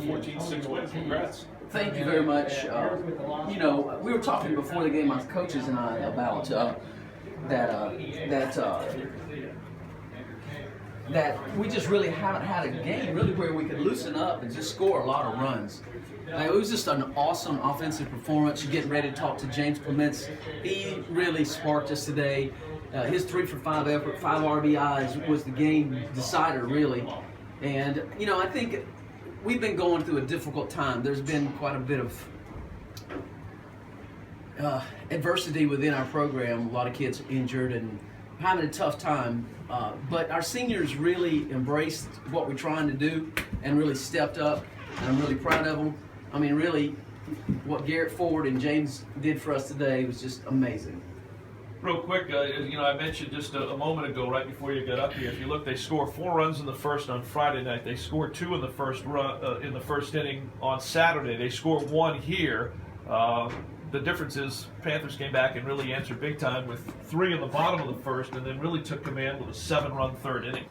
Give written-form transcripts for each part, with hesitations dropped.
14-6 win. Congrats. Thank you very much. You know, we were talking before the game, my coaches and I, about that we just really haven't had a game really where we could loosen up and just score a lot of runs. It was just an awesome offensive performance. You're getting ready to talk to James Clements. He really sparked us today. His 3 for 5 effort, 5 RBIs was the game decider, really. And, you know, I think we've been going through a difficult time. There's been quite a bit of adversity within our program. A lot of kids injured and having a tough time. But our seniors really embraced what we're trying to do and really stepped up. And I'm really proud of them. I mean, really, what Garrett Ford and James did for us today was just amazing. Real quick, you know, I mentioned just a moment ago, right before you got up here. If you look, they scored 4 runs in the first on Friday night. They scored 2 in the first inning on Saturday. They scored 1 here. The difference is Panthers came back and really answered big time with 3 in the bottom of the first, and then really took command with a 7-run third inning.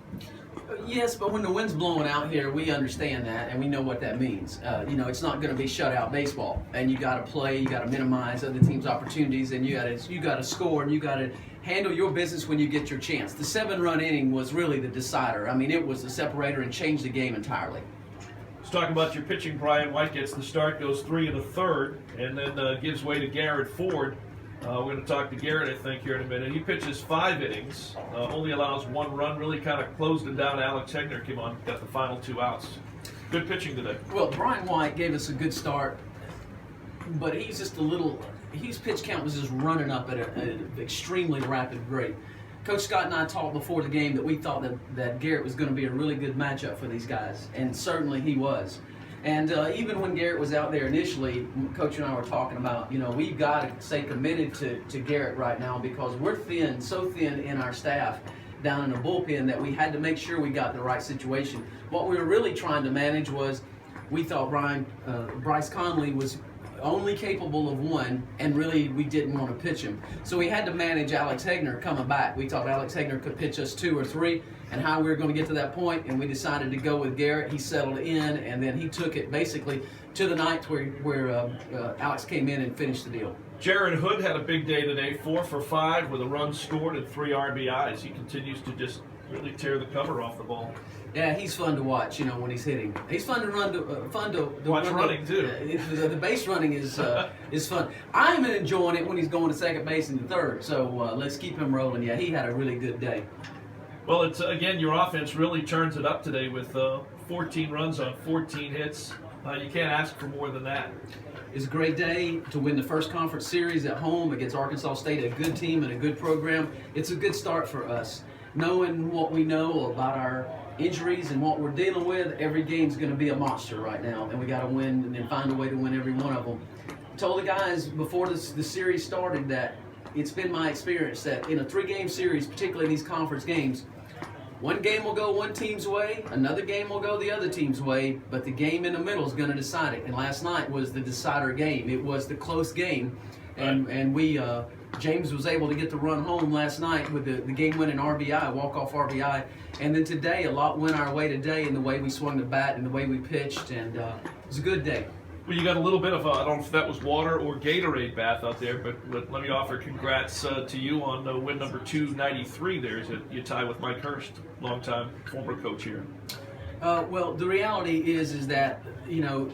Yes, but when the wind's blowing out here, we understand that, and we know what that means. You know, it's not going to be shutout baseball, and you got to play, you got to minimize other teams' opportunities, and you got to score, and you got to handle your business when you get your chance. The 7-run inning was really the decider. I mean, it was the separator and changed the game entirely. Let's talk about your pitching. Brian White gets the start, goes 3 in the third, and then gives way to Garrett Ford. We're going to talk to Garrett, I think, here in a minute. He pitches 5 innings, only allows 1 run, really kind of closed it down. Alex Hegner came on, got the final 2 outs. Good pitching today. Well, Brian White gave us a good start, but he's just a little, his pitch count was just running up at an extremely rapid rate. Coach Scott and I talked before the game that we thought that Garrett was going to be a really good matchup for these guys, and certainly he was. And even when Garrett was out there initially, Coach and I were talking about, you know, we've got to stay committed to Garrett right now because we're thin, so thin in our staff down in the bullpen that we had to make sure we got the right situation. What we were really trying to manage was we thought Bryce Conley was only capable of 1, and really we didn't want to pitch him. So we had to manage Alex Hegner coming back. We thought Alex Hegner could pitch us 2 or 3, and how we were going to get to that point, and we decided to go with Garrett. He settled in, and then he took it basically to the ninth where Alex came in and finished the deal. Jaron Hood had a big day today, 4 for 5 with a run scored and 3 RBIs. He continues to just really tear the cover off the ball. Yeah, he's fun to watch, you know, when he's hitting. He's fun to run, watch running too. The base running is fun. I'm enjoying it when he's going to second base and third. So let's keep him rolling. Yeah, he had a really good day. Well, it's again, your offense really turns it up today with 14 runs on 14 hits. You can't ask for more than that. It's a great day to win the first conference series at home against Arkansas State, a good team and a good program. It's a good start for us. Knowing what we know about our injuries and what we're dealing with, every game's going to be a monster right now, and we got to win and then find a way to win every one of them. I told the guys before the series started that it's been my experience that in a 3-game series, particularly these conference games, one game will go one team's way, another game will go the other team's way, but the game in the middle is going to decide it. And last night was the decider game. It was the close game, and we James was able to get the run home last night with the game-winning RBI, walk-off RBI. And then today, a lot went our way today in the way we swung the bat and the way we pitched, and it was a good day. Well, you got a little bit of, I don't know if that was water or Gatorade bath out there, but let me offer congrats to you on win number 293 there. You tie with Mike Hurst, longtime former coach here. Well, the reality is that, you know,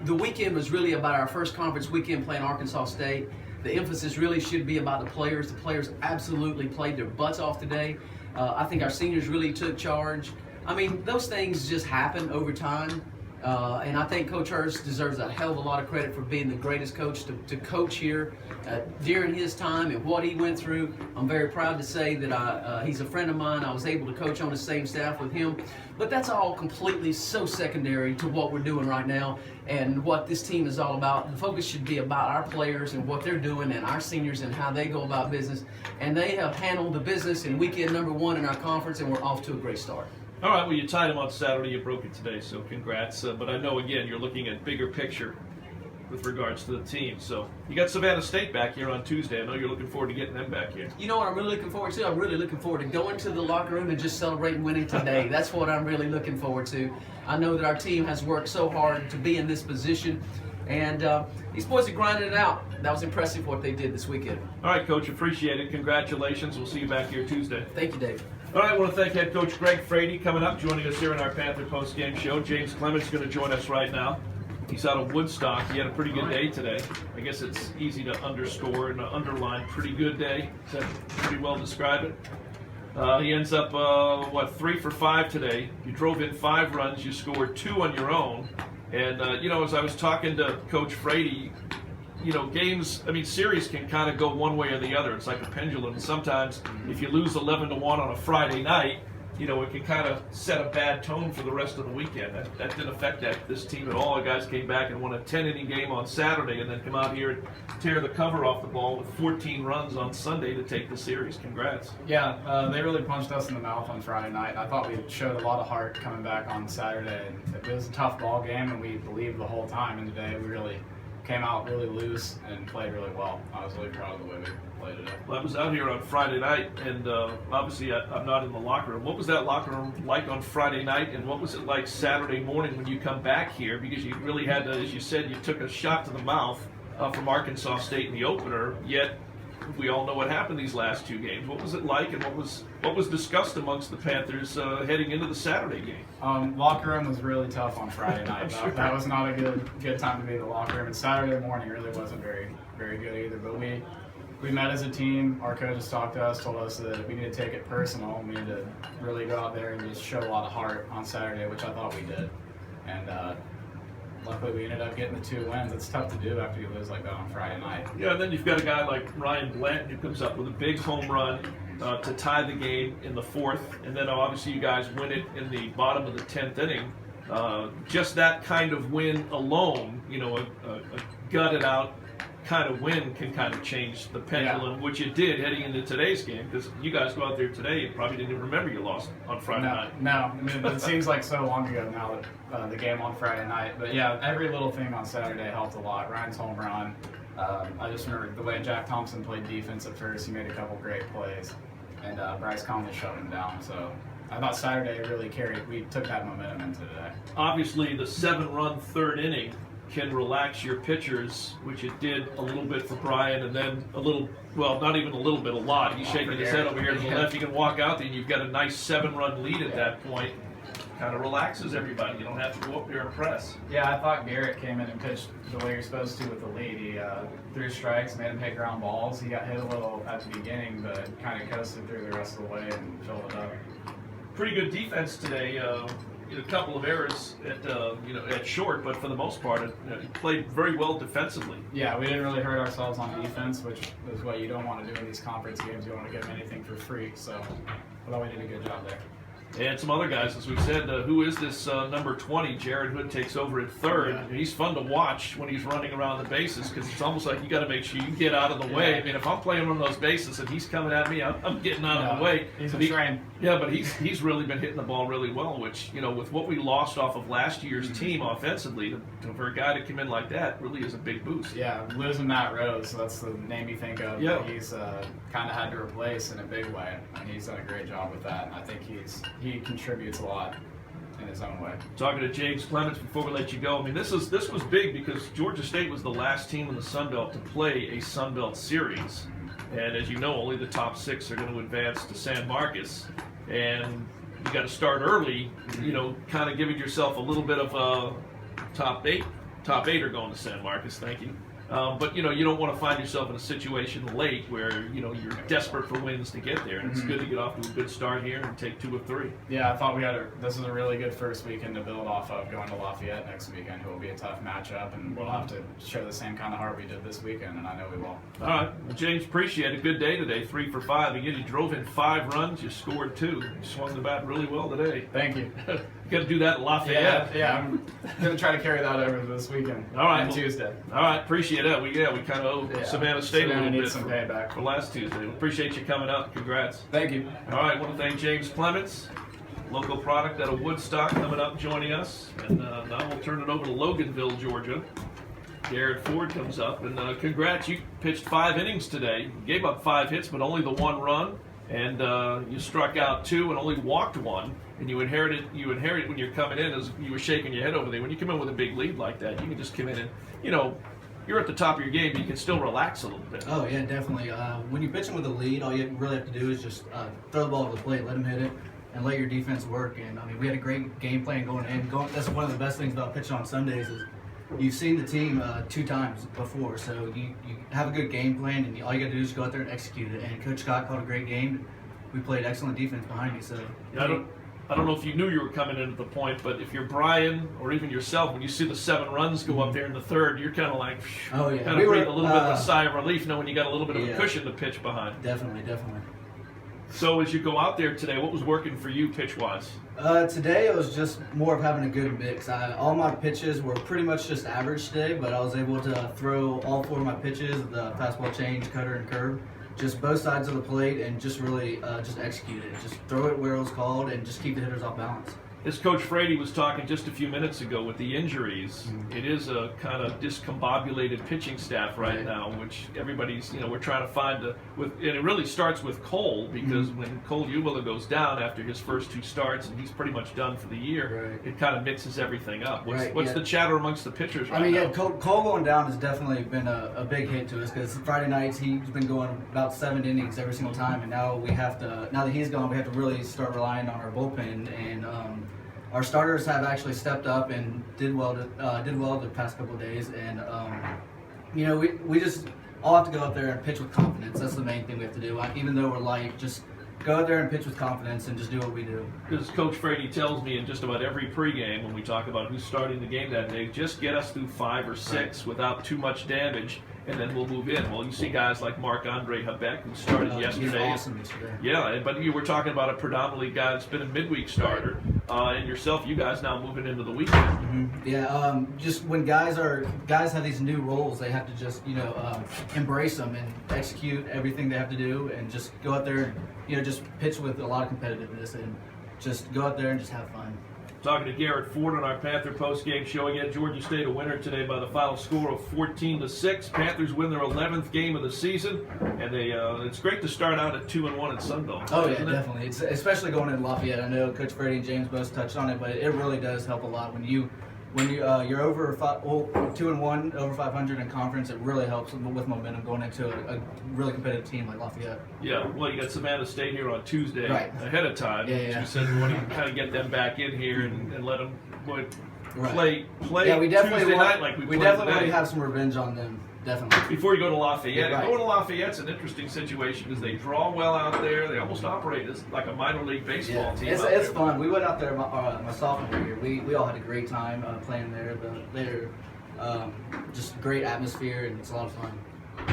the weekend was really about our first conference weekend playing Arkansas State. The emphasis really should be about the players. The players absolutely played their butts off today. I think our seniors really took charge. I mean, those things just happen over time. And I think Coach Hurst deserves a hell of a lot of credit for being the greatest coach to coach here during his time and what he went through. I'm very proud to say that he's a friend of mine. I was able to coach on the same staff with him. But that's all completely so secondary to what we're doing right now and what this team is all about. The focus should be about our players and what they're doing and our seniors and how they go about business. And they have handled the business in weekend number 1 in our conference, and we're off to a great start. All right, well, you tied him on Saturday, you broke it today, so congrats. But I know, again, you're looking at bigger picture. with regards to the team. So you got Savannah State back here on Tuesday. I know you're looking forward to getting them back here. You know what I'm really looking forward to? I'm really looking forward to going to the locker room and just celebrating winning today. That's what I'm really looking forward to. I know that our team has worked so hard to be in this position, and these boys are grinding it out. That was impressive what they did this weekend. All right, Coach, appreciate it. Congratulations. We'll see you back here Tuesday. Thank you, Dave. All right, I want to thank head coach Greg Frady coming up, joining us here in our Panther post-game show. James Clements is going to join us right now. He's out of Woodstock. He had a pretty good day today. I guess it's easy to underscore and underline pretty good day. Does that pretty well describe it? He ends up, 3 for 5 today. You drove in 5 runs. You scored 2 on your own. And, as I was talking to Coach Frady, series can kind of go one way or the other. It's like a pendulum. And sometimes if you lose 11-1 on a Friday night, it can kind of set a bad tone for the rest of the weekend. That didn't affect this team at all. The guys came back and won a 10-inning game on Saturday and then come out here and tear the cover off the ball with 14 runs on Sunday to take the series. Congrats. Yeah, they really punched us in the mouth on Friday night. I thought we showed a lot of heart coming back on Saturday. It was a tough ball game, and we believed the whole time. And today we really came out really loose and played really well. I was really proud of the way we played today. Well, I was out here on Friday night, and obviously I'm not in the locker room. What was that locker room like on Friday night, and what was it like Saturday morning when you come back here? Because you really had to, as you said, you took a shot to the mouth from Arkansas State in the opener, yet we all know what happened these last 2 games. What was it like, and what was discussed amongst the Panthers heading into the Saturday game? Locker room was really tough on Friday night. Sure. That was not a good time to be in the locker room. And Saturday morning really wasn't very good either. But we met as a team. Our coaches talked to us, told us that we need to take it personal. We need to really go out there and just show a lot of heart on Saturday, which I thought we did. And luckily, we ended up getting the 2 wins. It's tough to do after you lose like that on Friday night. Yeah, and then you've got a guy like Ryan Blanton who comes up with a big home run to tie the game in the 4th, and then obviously you guys win it in the bottom of the 10th inning. Just that kind of win alone, a gutted out kind of win can kind of change the pendulum, which it did heading into today's game, because you guys go out there today and probably didn't even remember you lost on Friday night. No, I mean, it seems like so long ago now that the game on Friday night. But yeah, every little thing on Saturday helped a lot. Ryan's home run. I just remember the way Jack Thompson played defense at first. He made a couple great plays, and Bryce Conley shut him down. So I thought Saturday really carried. We took that momentum into today. Obviously, the 7-run 3rd inning can relax your pitchers, which it did a little bit for Brian, and then a little, well, not even a little bit, a lot. He's shaking his head over here to the left. You can walk out there, and you've got a nice 7-run lead at that point. Kind of relaxes everybody. You don't have to go up there and press. Yeah, I thought Garrett came in and pitched the way you're supposed to with the lead. He threw strikes, made him hit ground balls. He got hit a little at the beginning, but kind of coasted through the rest of the way and filled it up. Pretty good defense today. A couple of errors at short, but for the most part, it played very well defensively. Yeah, we didn't really hurt ourselves on defense, which is what you don't want to do in these conference games. You want to give them anything for free, so I thought we did a good job there. And some other guys, as we said, who is this number 20? Jared Hood takes over at 3rd. Yeah. He's fun to watch when he's running around the bases, because it's almost like you got to make sure you get out of the way. I mean, if I'm playing on those bases and he's coming at me, I'm getting out of the way. He's a train. Yeah, but he's really been hitting the ball really well, which, with what we lost off of last year's team offensively, for a guy to come in like that really is a big boost. Yeah, losing Matt Rose, that's the name you think of. Yeah. That he's kind of had to replace in a big way, and he's done a great job with that. And I think he contributes a lot in his own way. Talking to James Clements before we let you go, I mean, this was big because Georgia State was the last team in the Sun Belt to play a Sun Belt series. And as you know, only the top 6 are going to advance to San Marcos. And you got to start early, kind of giving yourself a little bit of a top 8. Top 8 are going to San Marcos, thank you. But you don't want to find yourself in a situation late where you're desperate for wins to get there, and it's good to get off to a good start here and take 2 of 3. Yeah, I thought this is a really good first weekend to build off of, going to Lafayette next weekend, who will be a tough matchup, and we'll have to show the same kind of heart we did this weekend, and I know we will. All right, well, James, appreciate it. Good day today, 3 for 5. Again, you drove in 5 runs, you scored 2. You swung the bat really well today. Thank you. You got to do that in Lafayette. Yeah, I'm going to try to carry that over this weekend. All right, on Tuesday. All right, appreciate that. We kind of owe Savannah State a little bit some payback for last Tuesday. We appreciate you coming up. Congrats. Thank you. All right, I want to thank James Clements, local product out of Woodstock, coming up joining us. And now we'll turn it over to Loganville, Georgia. Garrett Ford comes up, and congrats, you pitched 5 innings today. Gave up 5 hits, but only the 1 run, and you struck out 2 and only walked 1. And you inherit when you're coming in, as you were shaking your head over there. When you come in with a big lead like that, you can just come in and, you're at the top of your game, but you can still relax a little bit. Oh yeah, definitely. When you're pitching with a lead, all you really have to do is just throw the ball to the plate, let them hit it, and let your defense work. And I mean, we had a great game plan going in. That's one of the best things about pitching on Sundays is you've seen the team 2 times before, so you have a good game plan, and all you got to do is go out there and execute it. And Coach Scott called a great game. We played excellent defense behind me. So I don't know if you knew you were coming in at the point, but if you're Brian or even yourself, when you see the 7 runs go up there in the 3rd, you're kind of like, oh yeah, kind of breathe a little bit of a sigh of relief knowing you got a little bit of a cushion to pitch behind. Definitely. So as you go out there today, what was working for you pitch-wise? Today it was just more of having a good mix. All my pitches were pretty much just average today, but I was able to throw all 4 of my pitches, the fastball, change, cutter, and curve, just both sides of the plate, and just really just execute it. Just throw it where it was called and just keep the hitters off balance. As Coach Frady was talking just a few minutes ago with the injuries, it is a kind of discombobulated pitching staff right now, which everybody's, we're trying to find and it really starts with Cole, because when Cole Uwiller goes down after his first 2 starts and he's pretty much done for the year, it kind of mixes everything up. What's the chatter amongst the pitchers right now? Cole going down has definitely been a big hit to us, because Friday nights he's been going about 7 innings every single time, and now now that he's gone, we have to really start relying on our bullpen, and our starters have actually stepped up and did well the past couple of days, and we just all have to go out there and pitch with confidence. That's the main thing we have to do. Even though we're light, just go out there and pitch with confidence and just do what we do. Because Coach Frady tells me in just about every pregame when we talk about who's starting the game that day, just get us through 5 or 6 without too much damage, and then we'll move in. Well, you see guys like Marc-Andre Habeck, who started yesterday. He's awesome yesterday. Yeah, but you were talking about a predominantly guy that's been a midweek starter, and yourself, you guys now moving into the weekend. Yeah, just when guys have these new roles, they have to just embrace them and execute everything they have to do, and just go out there and just pitch with a lot of competitiveness, and just go out there and just have fun. Talking to Garrett Ford on our Panther post-game show again. Georgia State a winner today by the final score of 14-6. Panthers win their 11th game of the season, and it's great to start out at 2-1 at Sunbelt. Oh yeah, definitely. It's especially going in Lafayette. I know Coach Frady and James both touched on it, but it really does help a lot when you're over 2-1, over 500 in conference. It really helps with momentum going into a really competitive team like Lafayette. Yeah, well, you got Savannah State here on Tuesday ahead of time. Yeah. We said we want to kind of get them back in here and let them play Yeah, we definitely Tuesday night like we played definitely want today. to have some revenge on them. Definitely. Before you go to Lafayette, Right. going to Lafayette's an interesting situation because they draw well out there. They almost operate as like a minor league baseball team. It's fun. We went out there my sophomore year. We all had a great time playing there. They're just great atmosphere, and it's a lot of fun.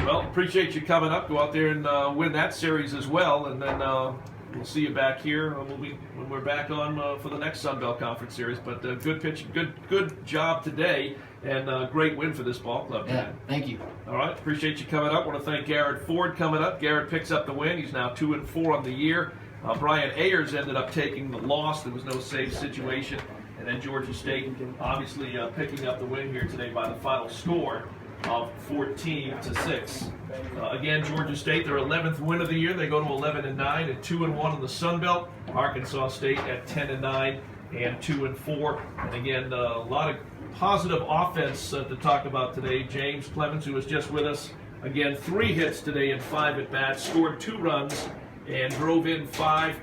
Well, appreciate you coming up. Go out there and win that series as well, and then we'll see you back here when we're back on for the next Sun Belt Conference Series. But good pitch, good job today, and great win for this ball club. Yeah, thank you. All right, appreciate you coming up. Want to thank Garrett Ford coming up. Garrett picks up the win. He's now 2-4 on the year. Brian Ayers ended up taking the loss. There was no save situation, and then Georgia State obviously picking up the win here today by the final score of 14-6. Again, Georgia State, their 11th win of the year. They go to 11-9 and 2-1 in the Sun Belt. Arkansas State at 10-9 and 2-4. And again, a lot of positive offense to talk about today. James Clements, who was just with us, again 3 hits today in 5 at bats, scored 2 runs and drove in 5.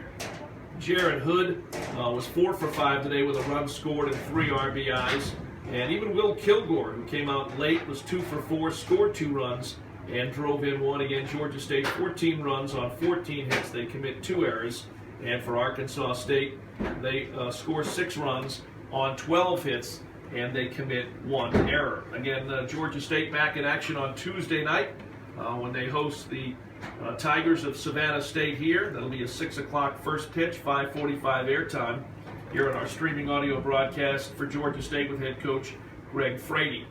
Jared Hood was 4 for 5 today with a run scored and 3 RBIs. And even Will Kilgore, who came out late, was 2 for 4, scored 2 runs, and drove in 1. Again, Georgia State, 14 runs on 14 hits. They commit 2 errors. And for Arkansas State, they score 6 runs on 12 hits, and they commit 1 error. Again, Georgia State back in action on Tuesday night when they host the Tigers of Savannah State here. That'll be a 6 o'clock first pitch, 5:45 airtime here on our streaming audio broadcast for Georgia State with head coach Greg Frady.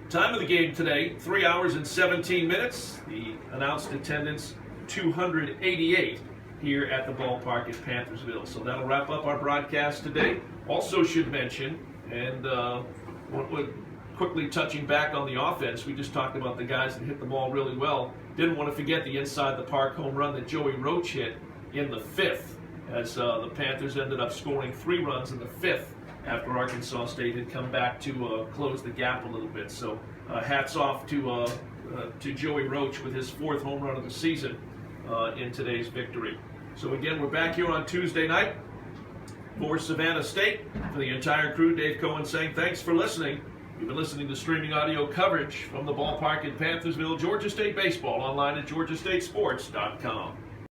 Time of the game today, 3 hours and 17 minutes. The announced attendance, 288 here at the ballpark at Panthersville. So that'll wrap up our broadcast today. Also should mention, and quickly touching back on the offense, we just talked about the guys that hit the ball really well. Didn't want to forget the inside the park home run that Joey Roach hit in the 5th, as the Panthers ended up scoring 3 runs in the 5th after Arkansas State had come back to close the gap a little bit. So hats off to Joey Roach with his 4th home run of the season in today's victory. So again, we're back here on Tuesday night for Savannah State. For the entire crew, Dave Cohen saying thanks for listening. You've been listening to streaming audio coverage from the ballpark in Panthersville, Georgia State baseball, online at georgiastatesports.com.